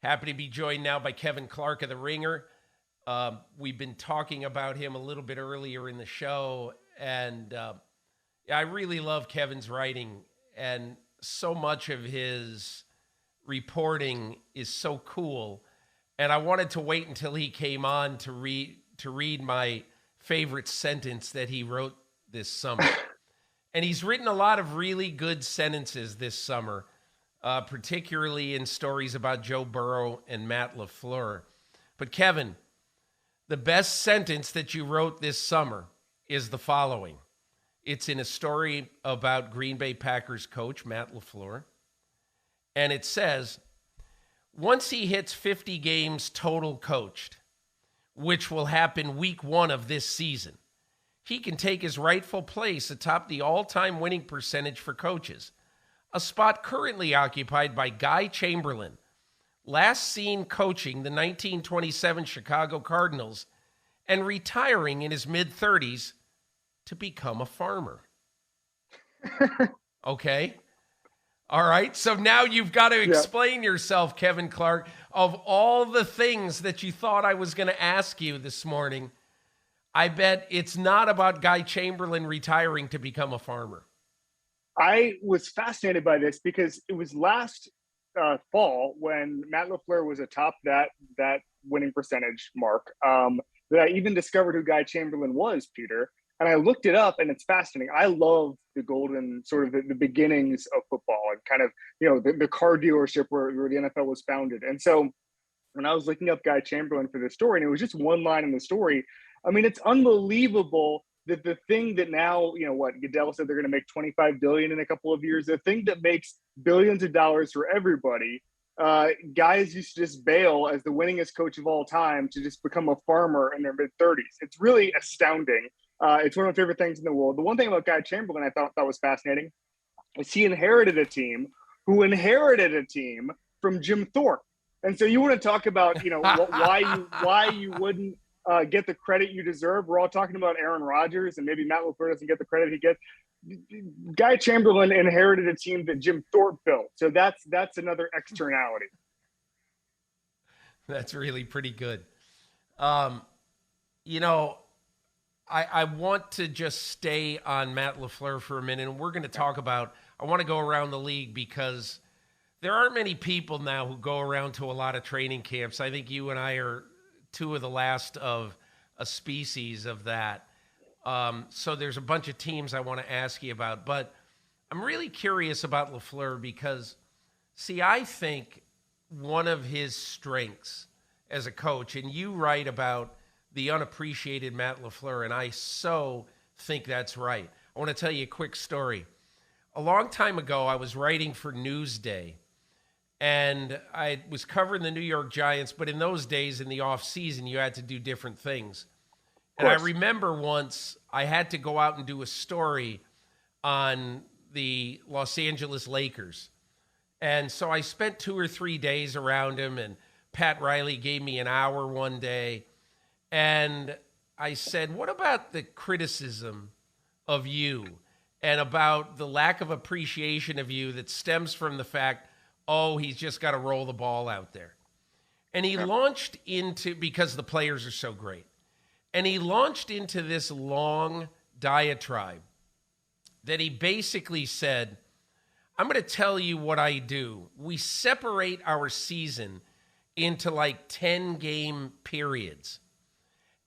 Happy to be joined now by Kevin Clark of The Ringer. We've been talking about him a little bit earlier in the show, and I really love Kevin's writing, and so much of his reporting is so cool. And I wanted to wait until he came on to read my favorite sentence that he wrote this summer. And he's written a lot of really good sentences this summer, particularly in stories about Joe Burrow and Matt LaFleur. But Kevin, the best sentence that you wrote this summer is the following. It's in a story about Green Bay Packers coach Matt LaFleur. And it says, once he hits 50 games total coached, which will happen week 1 of this season, he can take his rightful place atop the all-time winning percentage for coaches, a spot currently occupied by Guy Chamberlain, last seen coaching the 1927 Chicago Cardinals and retiring in his mid-30s to become a farmer. Okay? All right, so now you've got to explain yourself, Kevin Clark. Of all the things that you thought I was going to ask you this morning, I bet it's not about Guy Chamberlain retiring to become a farmer. I was fascinated by this because it was last fall when Matt LaFleur was atop that winning percentage mark that I even discovered who Guy Chamberlain was, Peter. And I looked it up, and it's fascinating. I love the golden sort of the beginnings of football and kind of, the car dealership where the NFL was founded. And so when I was looking up Guy Chamberlain for this story, and it was just one line in the story, I mean, it's unbelievable that the thing that now, Goodell said they're going to make $25 billion in a couple of years, the thing that makes billions of dollars for everybody, guys used to just bail as the winningest coach of all time to just become a farmer in their mid-30s. It's really astounding. It's one of my favorite things in the world. The one thing about Guy Chamberlain I thought was fascinating is he inherited a team who inherited a team from Jim Thorpe. And so you want to talk about, why you wouldn't get the credit you deserve. We're all talking about Aaron Rodgers, and maybe Matt LaFleur doesn't get the credit he gets. Guy Chamberlain inherited a team that Jim Thorpe built. So that's another externality. That's really pretty good. I want to just stay on Matt LaFleur for a minute, and we're going to talk about, I want to go around the league because there aren't many people now who go around to a lot of training camps. I think you and I are two of the last of a species of that. So there's a bunch of teams I want to ask you about, but I'm really curious about LaFleur because, I think one of his strengths as a coach, and you write about the unappreciated Matt LaFleur, and I so think that's right. I want to tell you a quick story. A long time ago, I was writing for Newsday, and I was covering the New York Giants, but in those days, in the off season, you had to do different things. And I remember once I had to go out and do a story on the Los Angeles Lakers. And so I spent 2 or 3 days around him, and Pat Riley gave me an hour one day. And I said, what about the criticism of you and about the lack of appreciation of you that stems from the fact, he's just got to roll the ball out there. And he launched into, because the players are so great, and he launched into this long diatribe that he basically said, I'm going to tell you what I do. We separate our season into like 10-game periods.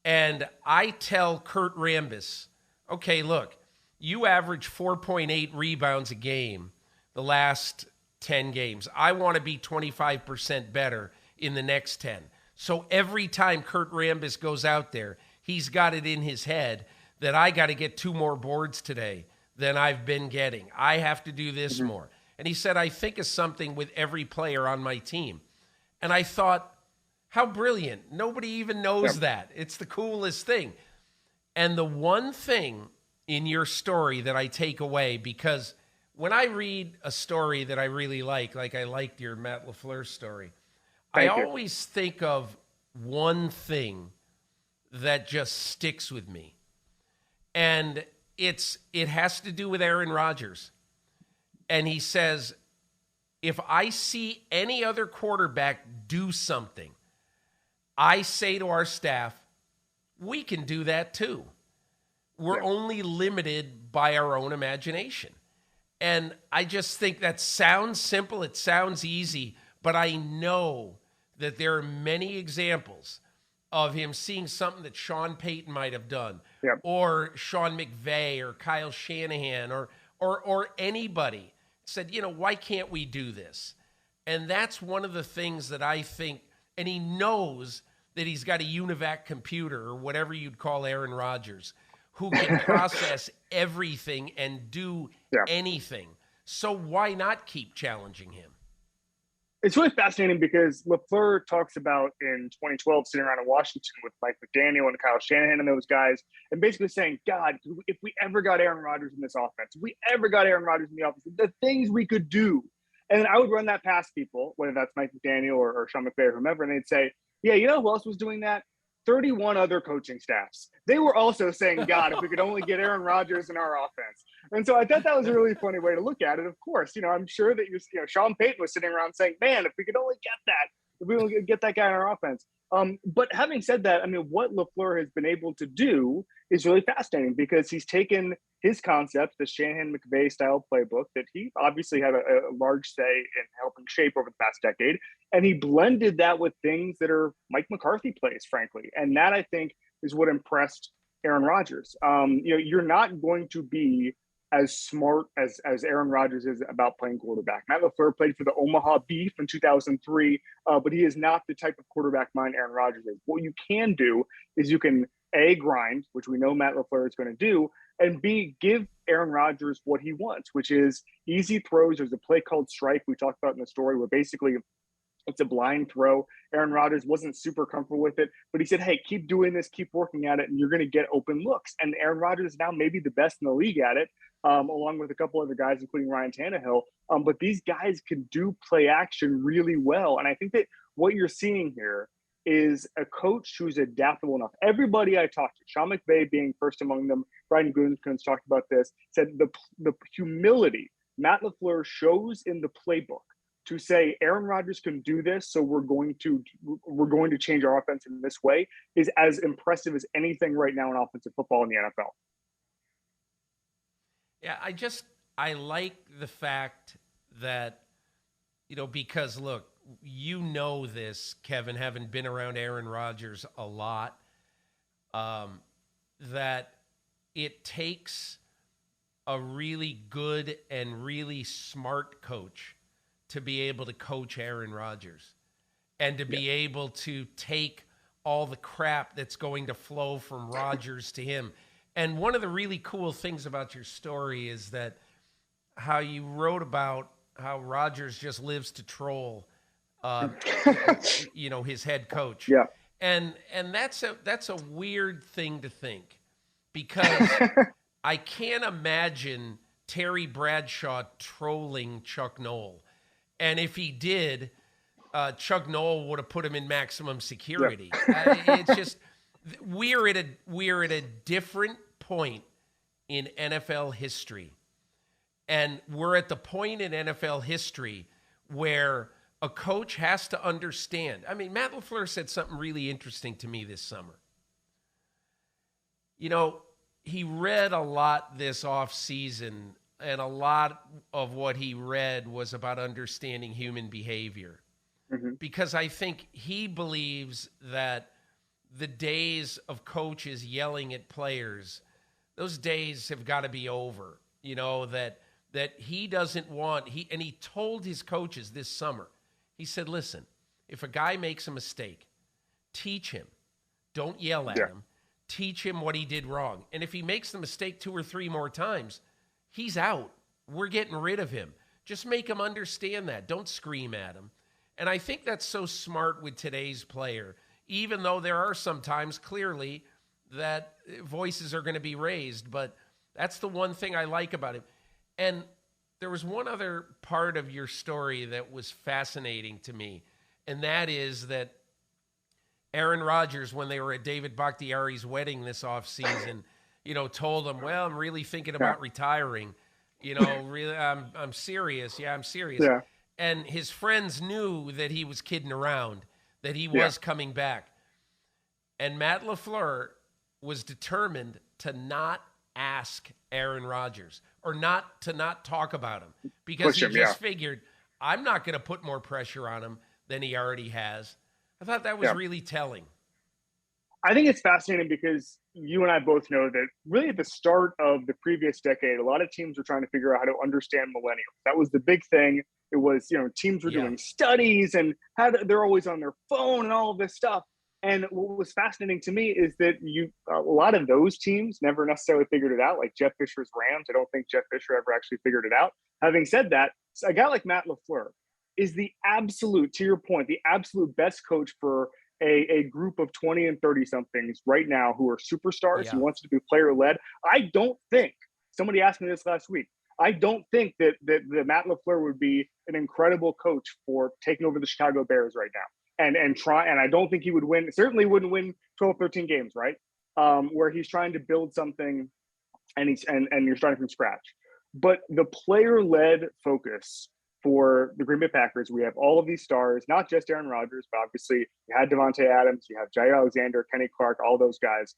And I tell Kurt Rambis, okay, look, you average 4.8 rebounds a game the last 10 games. I want to be 25% better in the next 10. So every time Kurt Rambis goes out there, he's got it in his head that I got to get 2 more boards today than I've been getting. I have to do this more. And he said, I think of something with every player on my team. And I thought, how brilliant. Nobody even knows that. It's the coolest thing. And the one thing in your story that I take away, because when I read a story that I really like I liked your Matt LaFleur story, I always think of one thing that just sticks with me. And it has to do with Aaron Rodgers. And he says, If I see any other quarterback do something, I say to our staff, we can do that too. We're only limited by our own imagination. And I just think that sounds simple. It sounds easy, but I know that there are many examples of him seeing something that Sean Payton might have done, or Sean McVay or Kyle Shanahan or anybody said, why can't we do this? And that's one of the things that I think, and he knows that he's got a UNIVAC computer or whatever you'd call Aaron Rodgers, who can process everything and do anything. So why not keep challenging him? It's really fascinating because LaFleur talks about in 2012 sitting around in Washington with Mike McDaniel and Kyle Shanahan and those guys, and basically saying, God, if we ever got Aaron Rodgers in this offense, if we ever got Aaron Rodgers in the offense, the things we could do. And I would run that past people, whether that's Mike McDaniel or Sean McVay or whomever, and they'd say, yeah, you know who else was doing that? 31 other coaching staffs. They were also saying, God, if we could only get Aaron Rodgers in our offense. And so I thought that was a really funny way to look at it. Of course, I'm sure that Sean Payton was sitting around saying, man, if we could only get that, if we only get that guy in our offense. But having said that, what LaFleur has been able to do is really fascinating because he's taken his concept, the Shanahan McVay style playbook that he obviously had a large say in helping shape over the past decade. And he blended that with things that are Mike McCarthy plays, frankly. And that, I think, is what impressed Aaron Rodgers. You're not going to be as smart as Aaron Rodgers is about playing quarterback. Matt LaFleur played for the Omaha Beef in 2003, but he is not the type of quarterback mind Aaron Rodgers is. What you can do is you can, A, grind, which we know Matt LaFleur is going to do, and B, give Aaron Rodgers what he wants, which is easy throws. There's a play called strike we talked about in the story where basically it's a blind throw. Aaron Rodgers wasn't super comfortable with it, but he said, hey, keep doing this, keep working at it, and you're going to get open looks. And Aaron Rodgers is now maybe the best in the league at it, along with a couple other guys, including Ryan Tannehill. But these guys can do play action really well. And I think that what you're seeing here is a coach who's adaptable enough. Everybody I talked to, Sean McVay being first among them, Brian Gutekunst talked about this, said the humility Matt LaFleur shows in the playbook to say Aaron Rodgers can do this, so we're going to change our offense in this way is as impressive as anything right now in offensive football in the NFL. Yeah, I like the fact that, because look, this, Kevin, having been around Aaron Rodgers a lot, that it takes a really good and really smart coach to be able to coach Aaron Rodgers and to be able to take all the crap that's going to flow from Rodgers to him. And one of the really cool things about your story is that how you wrote about how Rodgers just lives to troll, his head coach. Yeah. And that's a weird thing to think because I can't imagine Terry Bradshaw trolling Chuck Noll. And if he did, Chuck Noll would have put him in maximum security. It's just we're at a different point in NFL history, and we're at the point in NFL history where a coach has to understand. Matt LaFleur said something really interesting to me this summer. He read a lot this offseason. And a lot of what he read was about understanding human behavior. Mm-hmm. Because I think he believes that the days of coaches yelling at players, those days have got to be over. That he doesn't want, and he told his coaches this summer, he said, listen, if a guy makes a mistake, teach him. Don't yell at him. Teach him what he did wrong. And if he makes the mistake 2 or 3 more times, he's out. We're getting rid of him. Just make him understand that. Don't scream at him. And I think that's so smart with today's player, even though there are some times clearly that voices are going to be raised. But that's the one thing I like about him. And there was one other part of your story that was fascinating to me, and that is that Aaron Rodgers, when they were at David Bakhtiari's wedding this offseason, told him, well, I'm really thinking about retiring. Really, I'm serious. Yeah, I'm serious. Yeah. and his friends knew that he was kidding around, that he was coming back. And Matt LaFleur was determined to not ask Aaron Rodgers or not talk about him because he just figured, I'm not going to put more pressure on him than he already has. I thought that was really telling. I think it's fascinating because you and I both know that really at the start of the previous decade, a lot of teams were trying to figure out how to understand millennials. That was the big thing. It was, teams were doing studies and they're always on their phone and all of this stuff. And what was fascinating to me is that a lot of those teams never necessarily figured it out, like Jeff Fisher's Rams. I don't think Jeff Fisher ever actually figured it out. Having said that, a guy like Matt LaFleur is the absolute, to your point, the absolute best coach for a group of 20 and 30 somethings right now who are superstars. He wants to be player led. I don't think, somebody asked me this last week, I don't think that Matt LaFleur would be an incredible coach for taking over the Chicago Bears right now. And I don't think he would win, certainly wouldn't win 12, 13 games, right? Where he's trying to build something and you're starting from scratch. But the player-led focus for the Green Bay Packers, we have all of these stars, not just Aaron Rodgers, but obviously you had Devontae Adams, you have Jair Alexander, Kenny Clark, all those guys.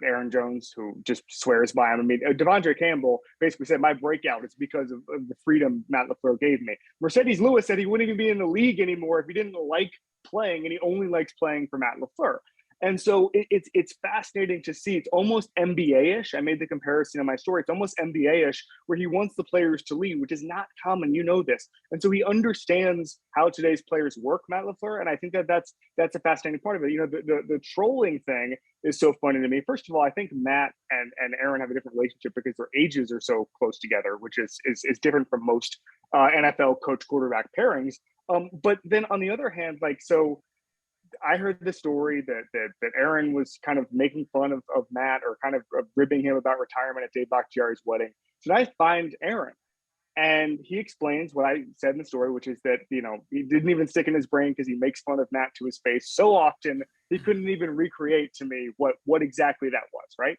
Aaron Jones, who just swears by him. I mean, Devondre Campbell basically said, my breakout is because of the freedom Matt LaFleur gave me. Mercedes Lewis said he wouldn't even be in the league anymore if he didn't like playing, and he only likes playing for Matt LaFleur. And so it's fascinating to see. It's almost NBA-ish. I made the comparison in my story. It's almost NBA-ish where he wants the players to lead, which is not common. You know this. And so he understands how today's players work, Matt LaFleur. And I think that's a fascinating part of it. The trolling thing is so funny to me. First of all, I think Matt and Aaron have a different relationship because their ages are so close together, which is different from most NFL coach-quarterback pairings. But then on the other hand, I heard the story that Aaron was kind of making fun of Matt or kind of ribbing him about retirement at Dave Bakhtiari's wedding. So I find Aaron, and he explains what I said in the story, which is that, he didn't even stick in his brain because he makes fun of Matt to his face so often he couldn't even recreate to me what exactly that was, right?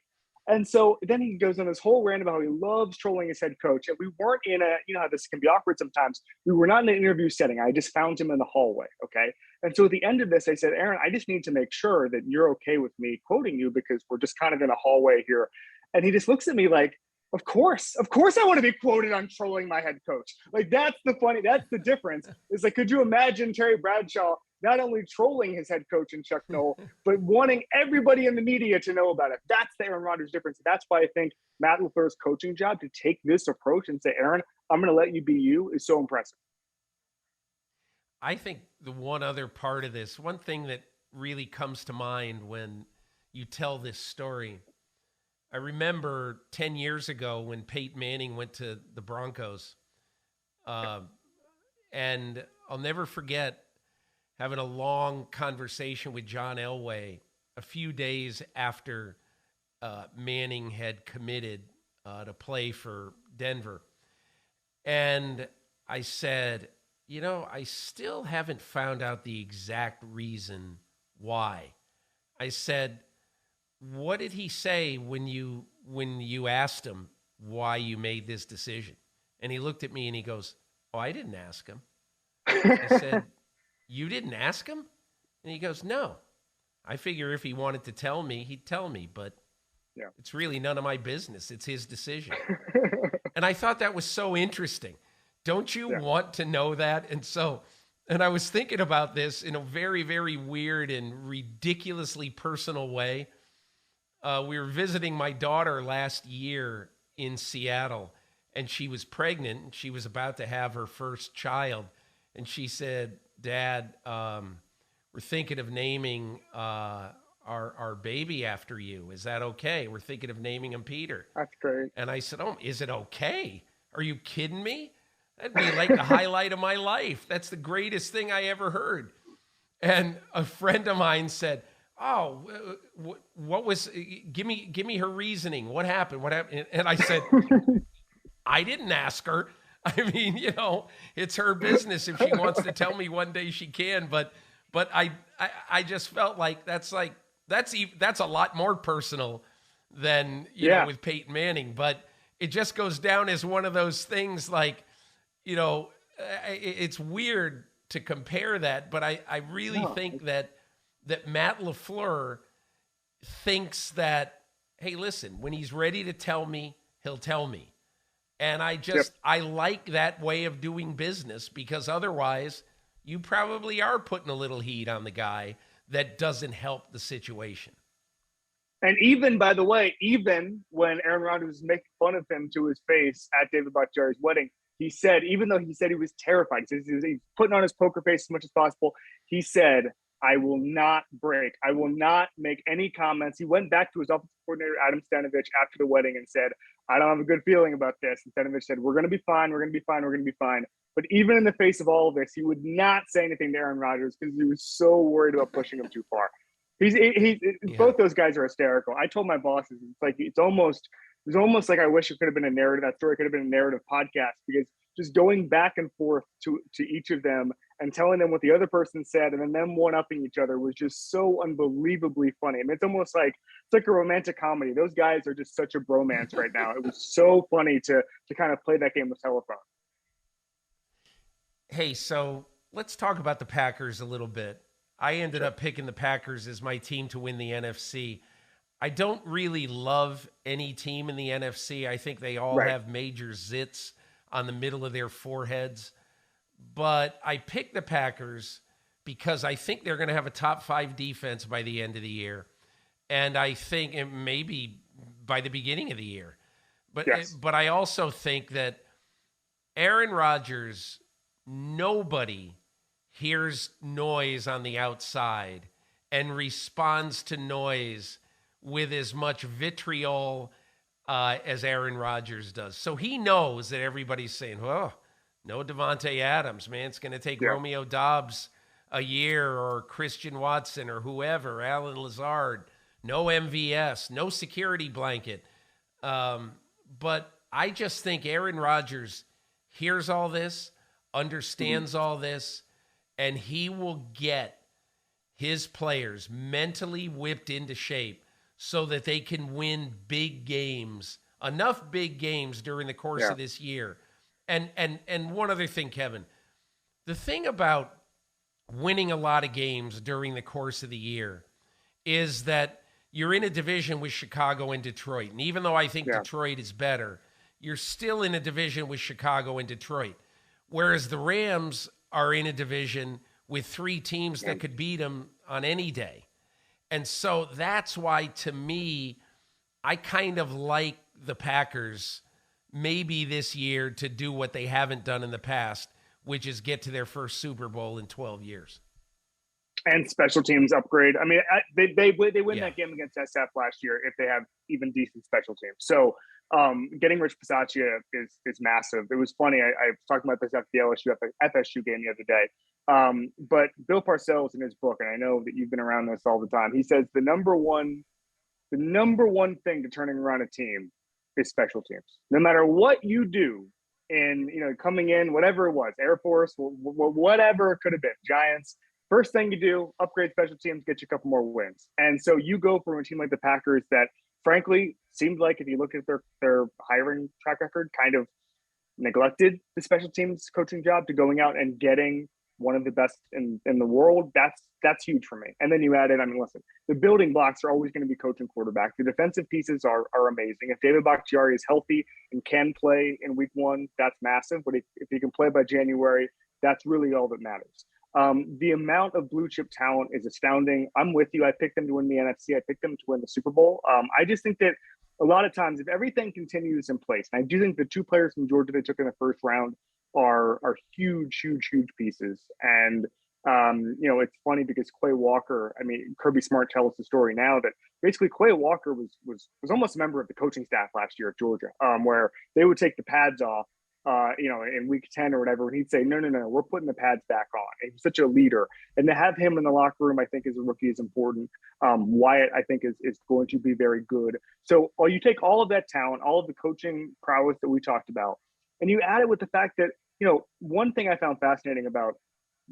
And so then he goes on this whole rant about how he loves trolling his head coach. And we weren't in how this can be awkward sometimes. We were not in an interview setting. I just found him in the hallway, okay? And so at the end of this, I said, Aaron, I just need to make sure that you're okay with me quoting you because we're just kind of in a hallway here. And he just looks at me like, of course I want to be quoted on trolling my head coach. That's the difference. It's like, could you imagine Terry Bradshaw not only trolling his head coach and Chuck Noll, but wanting everybody in the media to know about it? That's the Aaron Rodgers difference. That's why I think Matt LaFleur's coaching job to take this approach and say, Aaron, I'm going to let you be you is so impressive. I think the one other part of this, one thing that really comes to mind when you tell this story, I remember 10 years ago when Peyton Manning went to the Broncos, and I'll never forget having a long conversation with John Elway a few days after Manning had committed to play for Denver. And I said, I still haven't found out the exact reason why. I said, what did he say when you asked him why you made this decision? And he looked at me and he goes, oh, I didn't ask him. I said, you didn't ask him? And he goes, no. I figure if he wanted to tell me, he'd tell me, but it's really none of my business. It's his decision. And I thought that was so interesting. Don't you want to know that? And I was thinking about this in a very, very weird and ridiculously personal way. We were visiting my daughter last year in Seattle, and she was pregnant. She was about to have her first child. And she said, Dad, we're thinking of naming our baby after you. Is that okay? We're thinking of naming him Peter. That's great. And I said, oh, is it okay? Are you kidding me? That'd be like the highlight of my life. That's the greatest thing I ever heard. And a friend of mine said, oh, what was, give me her reasoning. What happened? And I said, I didn't ask her. I mean, it's her business. If she wants to tell me one day, she can. But I just felt like that's a lot more personal than with Peyton Manning. But it just goes down as one of those things. it's weird to compare that, but I really think that Matt LaFleur thinks that, hey, listen, when he's ready to tell me, he'll tell me. And I like that way of doing business, because otherwise you probably are putting a little heat on the guy that doesn't help the situation. And even, by the way, even when Aaron Rodgers was making fun of him to his face at David Bakhtiari's wedding, he said, even though he said he was terrified, he's putting on his poker face as much as possible, he said, I will not break. I will not make any comments. He went back to his offensive coordinator, Adam Stanovich, after the wedding and said, I don't have a good feeling about this. And Stanovich said, we're going to be fine. We're going to be fine. We're going to be fine. But even in the face of all of this, he would not say anything to Aaron Rodgers because he was so worried about pushing him too far. Both those guys are hysterical. I told my bosses, it's almost like I wish it could have been a narrative. That story could have been a narrative podcast, because just going back and forth to each of them and telling them what the other person said and then them one-upping each other was just so unbelievably funny. I mean, it's like a romantic comedy. Those guys are just such a bromance right now. It was so funny to kind of play that game of telephone. Hey, so let's talk about the Packers a little bit. I ended up picking the Packers as my team to win the NFC. I don't really love any team in the NFC. I think they all have major zits on the middle of their foreheads. But I picked the Packers because I think they're going to have a top 5 defense by the end of the year. And I think maybe by the beginning of the year. But I also think that Aaron Rodgers, nobody hears noise on the outside and responds to noise with as much vitriol as Aaron Rodgers does. So he knows that everybody's saying, oh, no Devontae Adams, man. It's going to take Romeo Doubs a year, or Christian Watson, or whoever, Alan Lazard. No MVS, no security blanket. But I just think Aaron Rodgers hears all this, understands all this, and he will get his players mentally whipped into shape so that they can win big games, enough big games during the course of this year. And one other thing, Kevin, the thing about winning a lot of games during the course of the year is that you're in a division with Chicago and Detroit. And even though I think Detroit is better, you're still in a division with Chicago and Detroit. Whereas the Rams are in a division with 3 teams that could beat them on any day. And so that's why, to me, I kind of like the Packers maybe this year to do what they haven't done in the past, which is get to their first Super Bowl in 12 years. And special teams upgrade. I mean, they win that game against SF last year if they have even decent special teams. So getting Rich Bisaccia is massive. It was funny. I was talking about this after the LSU FSU game the other day. But Bill Parcells, in his book, and I know that you've been around this all the time, he says the number one thing to turning around a team is special teams. No matter what you do in, coming in, whatever it was, Air Force, whatever it could have been, Giants, first thing you do, upgrade special teams, get you a couple more wins. And so you go from a team like the Packers that, frankly, seemed like, if you look at their hiring track record, kind of neglected the special teams coaching job, to going out and getting one of the best in the world. That's huge for me. And then you add in, I mean, listen, the building blocks are always going to be coach and quarterback. The defensive pieces are amazing. If David Bakhtiari is healthy and can play in week 1, that's massive. But if he can play by January, that's really all that matters. The amount of blue chip talent is astounding. I'm with you. I picked them to win the NFC. I picked them to win the Super Bowl. I just think that a lot of times, if everything continues in place, and I do think the 2 players from Georgia they took in the first round are huge pieces. And it's funny because Quay Walker, I mean, Kirby Smart tells the story now that basically Quay Walker was almost a member of the coaching staff last year at Georgia, where they would take the pads off, in week 10 or whatever, and he'd say, no, we're putting the pads back on. And he's such a leader. And to have him in the locker room, I think, as a rookie is important. Wyatt, I think, is going to be very good. So you take all of that talent, all of the coaching prowess that we talked about, and you add it with the fact that, one thing I found fascinating about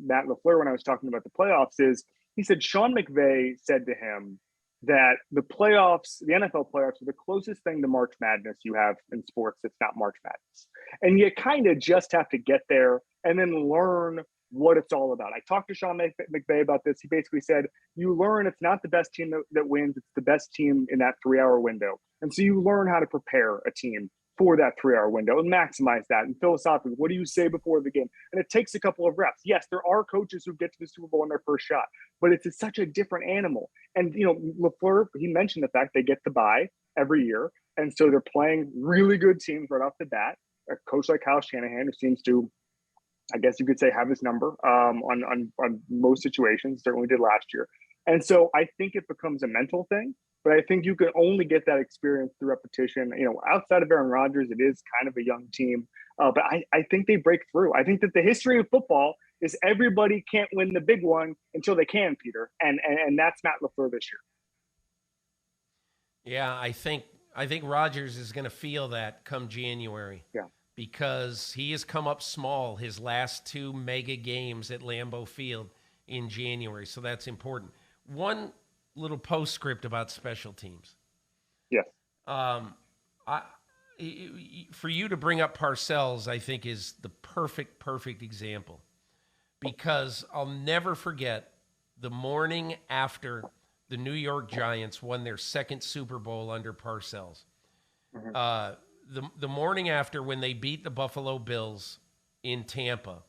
Matt LaFleur when I was talking about the playoffs is he said Sean McVay said to him that the playoffs, the NFL playoffs, are the closest thing to March Madness you have in sports. It's not March Madness. And you kind of just have to get there and then learn what it's all about. I talked to Sean McVay about this. He basically said, you learn it's not the best team that wins, it's the best team in that 3-hour window. And so you learn how to prepare a team for that 3-hour window and maximize that. And philosophically, what do you say before the game? And it takes a couple of reps. Yes, there are coaches who get to the Super Bowl in their first shot, but it's such a different animal. And, LaFleur, he mentioned the fact they get the bye every year. And so they're playing really good teams right off the bat. A coach like Kyle Shanahan, who seems to, I guess you could say, have his number on most situations, certainly did last year. And so I think it becomes a mental thing. But I think you can only get that experience through repetition. Outside of Aaron Rodgers, it is kind of a young team. But I think they break through. I think that the history of football is everybody can't win the big one until they can, Peter. And that's Matt LaFleur this year. Yeah, I think Rodgers is going to feel that come January. Yeah. Because he has come up small his last 2 mega games at Lambeau Field in January. So that's important. One little postscript about special teams. Yes. For you to bring up Parcells, I think is the perfect example, because I'll never forget the morning after the New York Giants won their second Super Bowl under Parcells. Mm-hmm. The morning after, when they beat the Buffalo Bills in Tampa,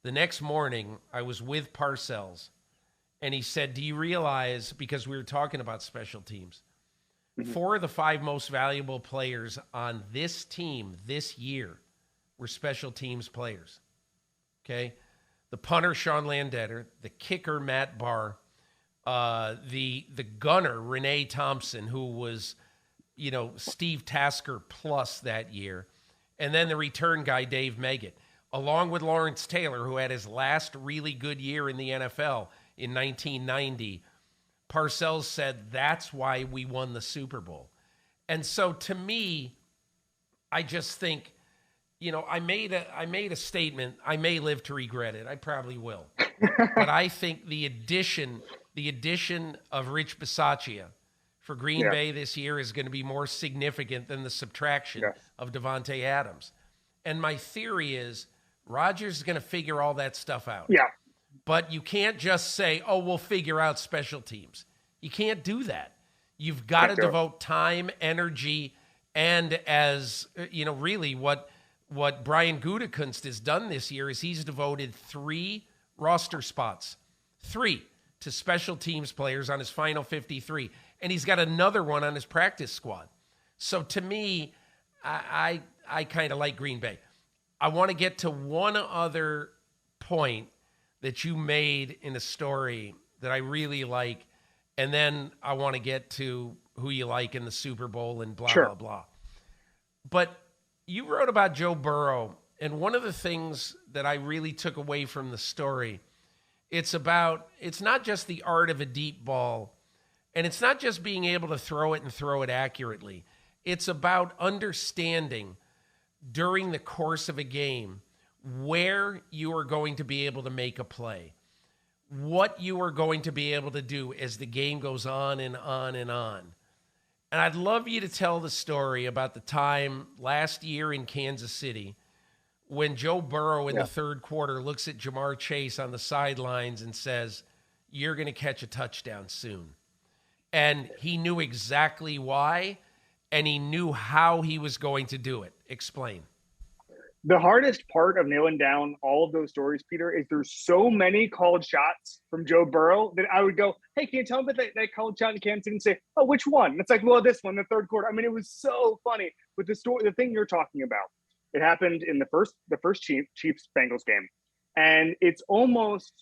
the next morning I was with Parcells. And he said, do you realize, because we were talking about special teams, mm-hmm. 4 of the 5 most valuable players on this team this year were special teams players, okay? The punter, Sean Landetter, the kicker, Matt Barr, the gunner, Renee Thompson, who was, Steve Tasker plus that year, and then the return guy, Dave Meggett, along with Lawrence Taylor, who had his last really good year in the NFL in 1990, Parcells said that's why we won the Super Bowl. And so to me, I just think, I made a statement. I may live to regret it. I probably will. But I think the addition of Rich Bisaccia for Green Bay this year is going to be more significant than the subtraction of Devontae Adams. And my theory is Rodgers is going to figure all that stuff out. Yeah. But you can't just say, oh, we'll figure out special teams. You can't do that. You've got to devote time, energy, and as, really what Brian Gutekunst has done this year is he's devoted 3 roster spots, 3 to special teams players on his final 53. And he's got another one on his practice squad. So to me, I kind of like Green Bay. I want to get to one other point that you made in a story that I really like, and then I want to get to who you like in the Super Bowl and blah, blah, blah. But you wrote about Joe Burrow, and one of the things that I really took away from the story, it's not just the art of a deep ball, and it's not just being able to throw it accurately. It's about understanding during the course of a game where you are going to be able to make a play, what you are going to be able to do as the game goes on and on and on. And I'd love you to tell the story about the time last year in Kansas City when Joe Burrow in the third quarter looks at Jamar Chase on the sidelines and says, you're going to catch a touchdown soon. And he knew exactly why, and he knew how he was going to do it. Explain. The hardest part of nailing down all of those stories, Peter, is there's so many called shots from Joe Burrow that I would go, hey, can you tell me that they called shot in Kansas City and say, oh, which one? And it's like, well, this one, the third quarter. I mean, it was so funny. But the thing you're talking about, it happened in the first Chiefs-Bengals game. And it's almost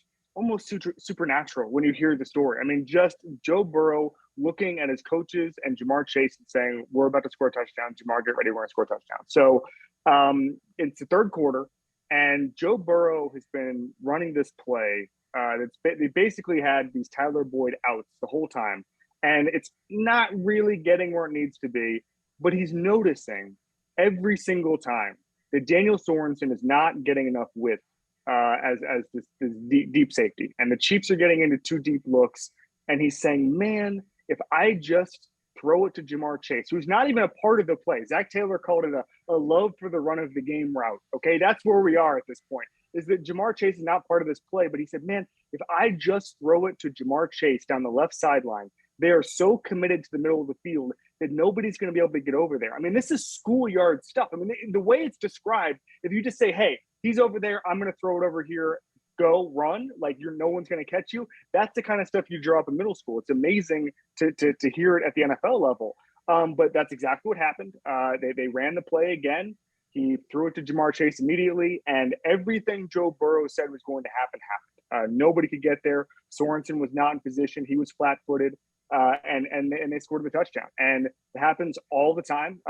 supernatural when you hear the story. I mean, just Joe Burrow looking at his coaches and Jamar Chase and saying, we're about to score a touchdown. Jamar, get ready. We're going to score a touchdown. So it's the third quarter, and Joe Burrow has been running this play. They basically had these Tyler Boyd outs the whole time, and it's not really getting where it needs to be, but he's noticing every single time that Daniel Sorensen is not getting enough width as this deep safety, and the Chiefs are getting into 2 deep looks, and he's saying, man, if I just throw it to Jamar Chase, who's not even a part of the play. Zach Taylor called it a love for the run of the game route. Okay, that's where we are at this point, is that Jamar Chase is not part of this play. But he said, man, if I just throw it to Jamar Chase down the left sideline, they are so committed to the middle of the field that nobody's going to be able to get over there. I mean, this is schoolyard stuff. I mean, the way it's described, if you just say, hey, he's over there, I'm going to throw it over here, go run, like no one's going to catch you. That's the kind of stuff you draw up in middle school. It's amazing to hear it at the NFL level. But that's exactly what happened. They ran the play again. He threw it to Jamar Chase immediately, and everything Joe Burrow said was going to happen happened. Nobody could get there. Sorensen was not in position. He was flat-footed. And they scored the touchdown. And it happens all the time.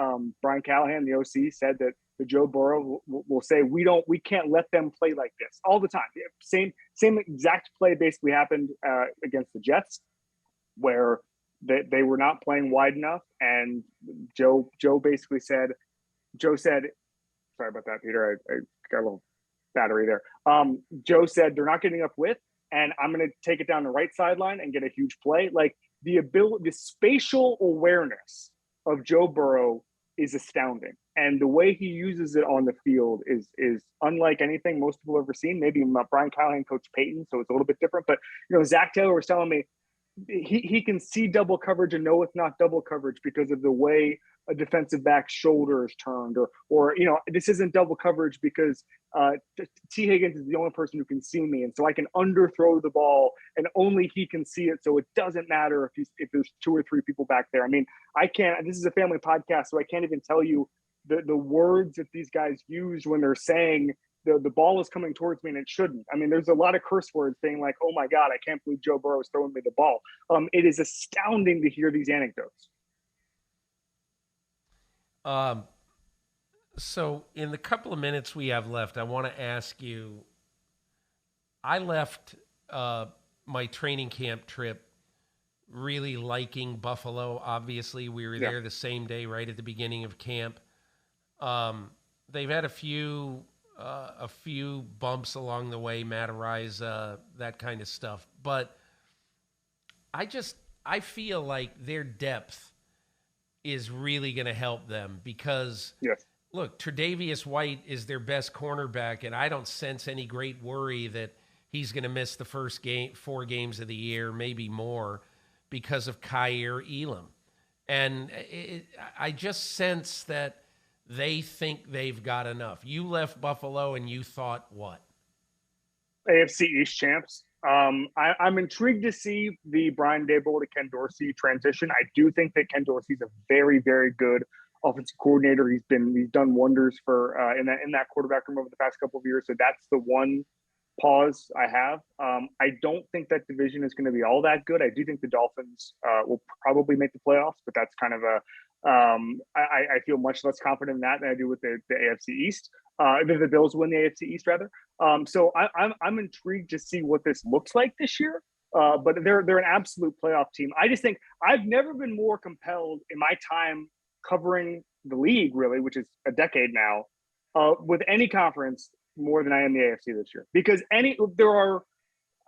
Brian Callahan, the OC, said that the Joe Burrow will say, we can't let them play like this all the time. Same exact play basically happened against the Jets, where they were not playing wide enough. And Joe basically said, sorry about that, Peter. I got a little battery there. Joe said, they're not getting enough width, and I'm going to take it down the right sideline and get a huge play. Like, the spatial awareness of Joe Burrow is astounding. And the way he uses it on the field is unlike anything most people have ever seen. Maybe Brian Callahan coached Peyton, so it's a little bit different. But, Zach Taylor was telling me he can see double coverage and know it's not double coverage because of the way a defensive back's shoulder is turned, or this isn't double coverage because T. Higgins is the only person who can see me, and so I can underthrow the ball, and only he can see it. So it doesn't matter if there's 2 or 3 people back there. I mean, I can't. This is a family podcast, so I can't even tell you the words that these guys use when they're saying the ball is coming towards me and it shouldn't. I mean, there's a lot of curse words saying like, "Oh my God, I can't believe Joe Burrow is throwing me the ball." It is astounding to hear these anecdotes. So in the couple of minutes we have left, I want to ask you, I left my training camp trip really liking Buffalo. Obviously, we were there the same day, right at the beginning of camp. They've had a few bumps along the way, Matarizza, that kind of stuff. But I feel like their depth is really going to help them because, look, Tre'Davious White is their best cornerback, and I don't sense any great worry that he's going to miss the first 4 games of the year, maybe more, because of Kaiir Elam. And I just sense that they think they've got enough. You left Buffalo and you thought what? AFC East champs. I'm intrigued to see the Brian Daboll to Ken Dorsey transition. I do think that Ken Dorsey's a very, very good offensive coordinator. He's done wonders for in that quarterback room over the past couple of years. So that's the one pause I have. I don't think that division is going to be all that good. I do think the Dolphins will probably make the playoffs, but that's kind of I feel much less confident in that than I do with the AFC East. The Bills win the AFC East rather. So I'm intrigued to see what this looks like this year. But they're an absolute playoff team. I just think I've never been more compelled in my time covering the league, really, which is a decade now, with any conference more than I am the AFC this year. Because there are,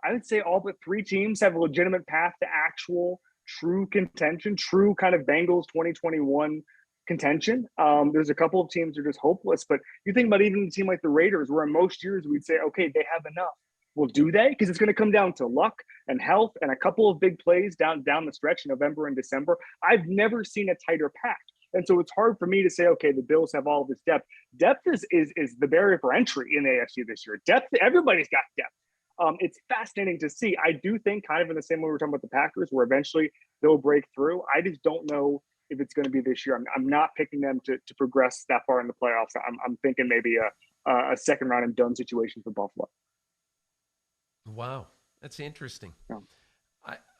I would say, all but 3 teams have a legitimate path to actual true contention, true kind of Bengals 2021 contention. There's a couple of teams that are just hopeless, but you think about even a team like the Raiders, where in most years we'd say, okay, they have enough. Well, do they? Because it's going to come down to luck and health and a couple of big plays down the stretch in November and December. I've never seen a tighter pack. And so it's hard for me to say, okay, the Bills have all this depth. Depth is the barrier for entry in the AFC this year. Depth, everybody's got depth. It's fascinating to see. I do think kind of in the same way we were talking about the Packers, where eventually they'll break through. I just don't know if it's going to be this year. I'm not picking them to progress that far in the playoffs. I'm thinking maybe a second round and done situation for Buffalo. Wow, that's interesting. Yeah.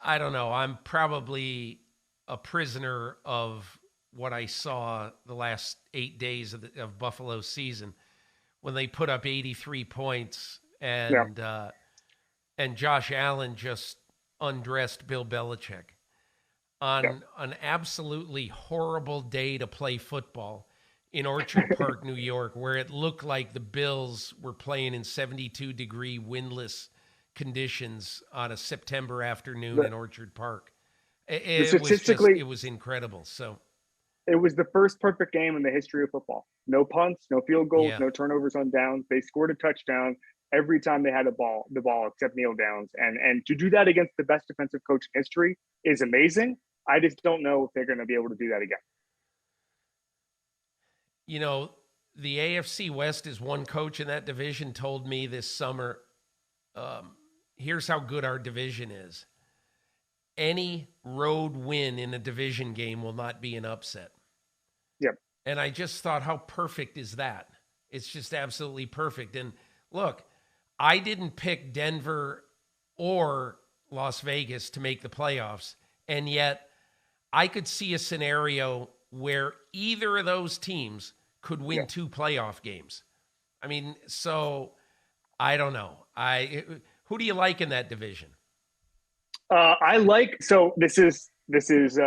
I don't know. I'm probably a prisoner of what I saw the last 8 days of Buffalo's season when they put up 83 points and Josh Allen just undressed Bill Belichick on an absolutely horrible day to play football in Orchard Park, New York, where it looked like the Bills were playing in 72-degree windless conditions on a September afternoon in Orchard Park. Statistically, it was incredible. So it was the first perfect game in the history of football. No punts, no field goals, yeah. no turnovers on downs. They scored a touchdown every time they had the ball except kneel downs. And to do that against the best defensive coach in history is amazing. I just don't know if they're going to be able to do that again. You know, the AFC West is one coach in that division told me this summer, here's how good our division is. Any road win in a division game will not be an upset. Yep. And I just thought, how perfect is that? It's just absolutely perfect. And look, I didn't pick Denver or Las Vegas to make the playoffs. And yet I could see a scenario where either of those teams could win 2 playoff games. I mean, so I don't know. Who do you like in that division? This is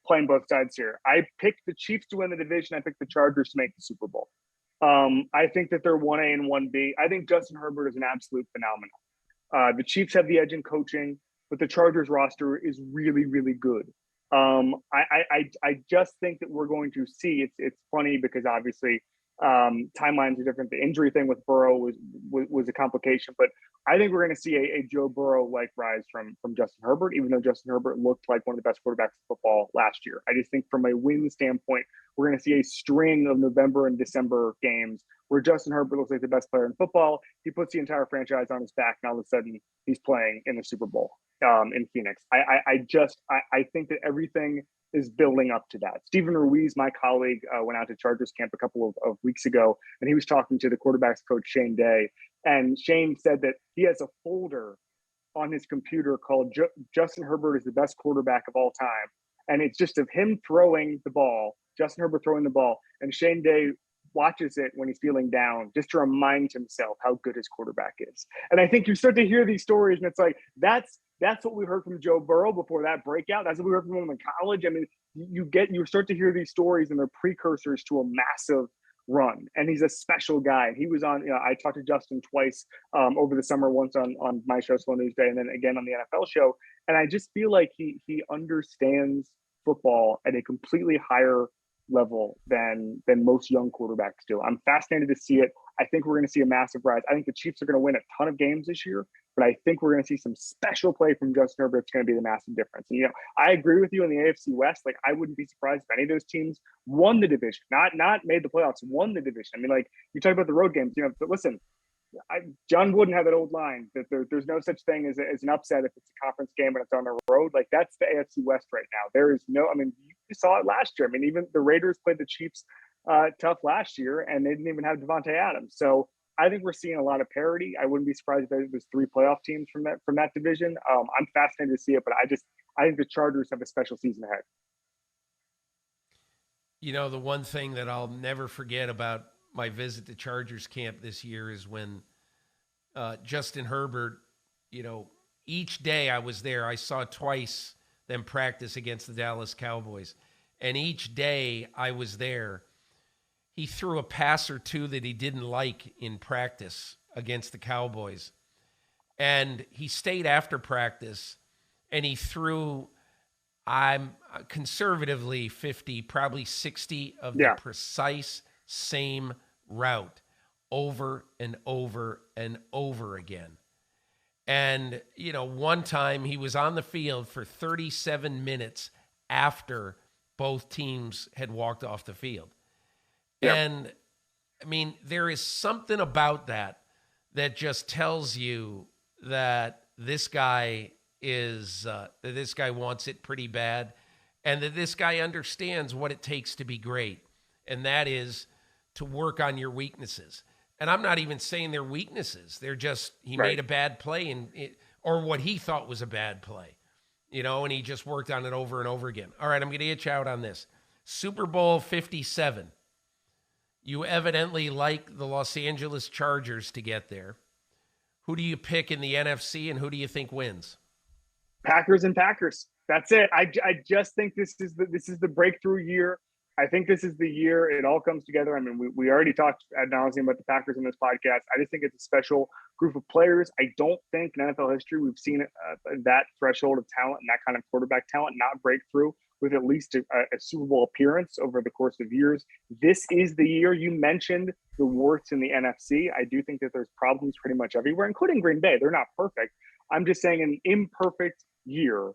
playing both sides here. I picked the Chiefs to win the division. I picked the Chargers to make the Super Bowl. I think that they're 1A and 1B. I think Justin Herbert is an absolute phenomenon. The Chiefs have the edge in coaching, but the Chargers roster is really, really good. I just think that we're going to see. It's funny because obviously timelines are different. The injury thing with Burrow was a complication, but I think we're going to see a Joe Burrow-like rise from Justin Herbert, even though Justin Herbert looked like one of the best quarterbacks in football last year. I just think from a win standpoint, we're going to see a string of November and December games where Justin Herbert looks like the best player in football. He puts the entire franchise on his back, and all of a sudden he's playing in the Super Bowl in Phoenix. I think that everything is building up to that. Stephen Ruiz, my colleague, went out to Chargers camp a couple of weeks ago, and he was talking to the quarterbacks coach, Shane Day. And Shane said that he has a folder on his computer called Justin Herbert is the best quarterback of all time. And it's just of him throwing the ball, Justin Herbert throwing the ball, and Shane Day watches it when he's feeling down just to remind himself how good his quarterback is. And I think you start to hear these stories, and it's like, that's what we heard from Joe Burrow before that breakout. That's what we heard from him in college. I mean, you start to hear these stories, and they're precursors to a massive run. And he's a special guy. And he was on, I talked to Justin twice over the summer, once on my show, Slow News Day, and then again on the NFL show. And I just feel like he understands football at a completely higher level than most young quarterbacks do. I'm fascinated to see it. I think we're going to see a massive rise. I think the Chiefs are going to win a ton of games this year, but I think we're going to see some special play from Justin Herbert. It's going to be the massive difference. And, I agree with you in the AFC West. Like, I wouldn't be surprised if any of those teams won the division, not made the playoffs, won the division. I mean, like, you talk about the road games, but listen, John Wooden had that old line that there's no such thing as an upset if it's a conference game and it's on the road. Like, that's the AFC West right now. There is no, I mean, you saw it last year. I mean, even the Raiders played the Chiefs tough last year, and they didn't even have Devontae Adams. So I think we're seeing a lot of parity. I wouldn't be surprised if there's 3 playoff teams from that division. I'm fascinated to see it, but I think the Chargers have a special season ahead. The one thing that I'll never forget about my visit to Chargers camp this year is when Justin Herbert, each day I was there, I saw twice them practice against the Dallas Cowboys. And each day I was there, he threw a pass or two that he didn't like in practice against the Cowboys. And he stayed after practice and he threw, I'm conservatively 50, probably 60 of the precise same route over and over and over again. And, one time he was on the field for 37 minutes after both teams had walked off the field. Yep. And, I mean, there is something about that just tells you that this guy wants it pretty bad, and that this guy understands what it takes to be great, and that is to work on your weaknesses. And I'm not even saying they're weaknesses. They're just, he made a bad play or what he thought was a bad play, and he just worked on it over and over again. All right, I'm going to get you out on this. Super Bowl 57. You evidently like the Los Angeles Chargers to get there. Who do you pick in the NFC, and who do you think wins? Packers and Packers. That's it. I just think this is the breakthrough year. I think this is the year it all comes together. I mean, we already talked ad nauseum about the Packers in this podcast. I just think it's a special group of players. I don't think in NFL history we've seen that threshold of talent and that kind of quarterback talent not break through with at least a Super Bowl appearance over the course of years. This is the year. You mentioned the warts in the NFC. I do think that there's problems pretty much everywhere, including Green Bay. They're not perfect. I'm just saying an imperfect year,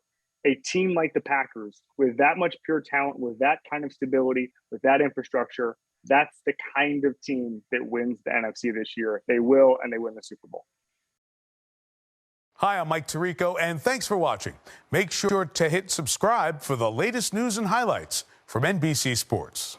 a team like the Packers with that much pure talent, with that kind of stability, with that infrastructure, that's the kind of team that wins the NFC this year. They will, and they win the Super Bowl. Hi, I'm Mike Tirico, and thanks for watching. Make sure to hit subscribe for the latest news and highlights from NBC Sports.